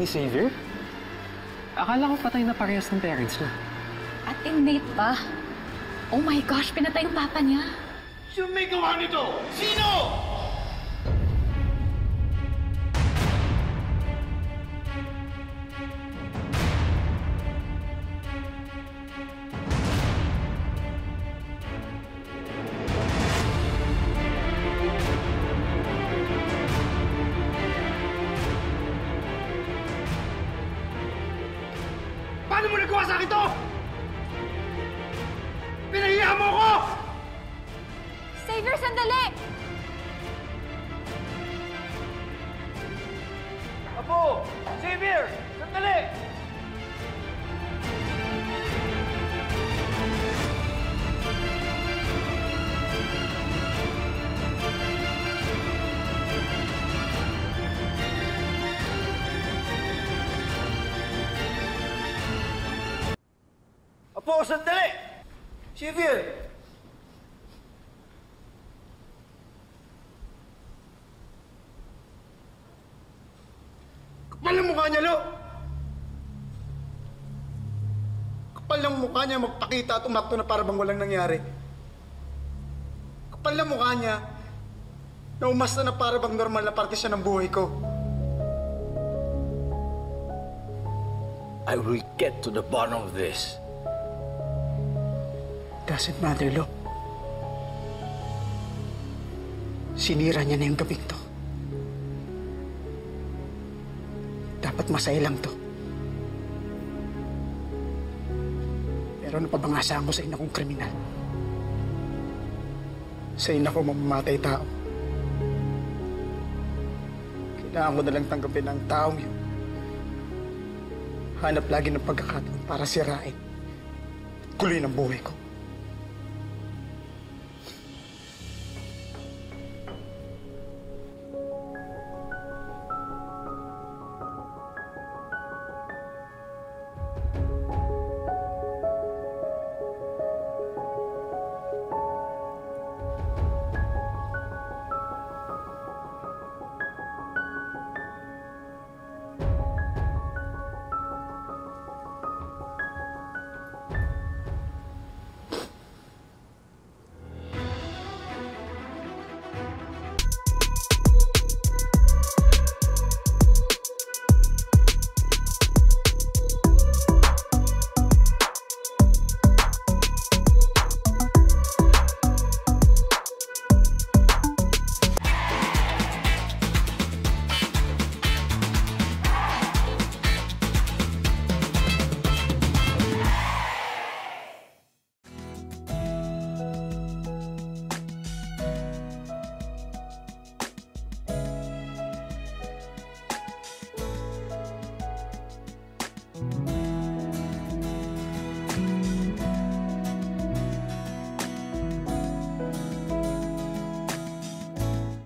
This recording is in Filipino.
ni Xavier? Akala ko patay na parehas ng parents niya. At inmate pa. Oh my gosh, pinatay yung papa niya. Sino may gawa nito? Sino? Paano mo nagawa sa akin to? Pinahiya mo ako! Xavier, sandali! Apo! Xavier! Sandali! Apo, sandali! Xavier! Kapal ang mukha niya, Lo! Kapal ang mukha niya magpakita at umakto na para bang walang nangyari. Kapal ang mukha niya na umasta na para bang normal na parte siya ng buhay ko. I will get to the bottom of this. Doesn't matter, Lo. Sinira niya na yung gabing to. Dapat masaya lang to. Pero ano pa bang asahan ko sa ina kong kriminal? Sa ina ko mamamatay tao. Kailangan ko nalang tanggapin ang taong yun. Hanap lagi ng pagkakataon para sirain. Kuloy ng buhay ko.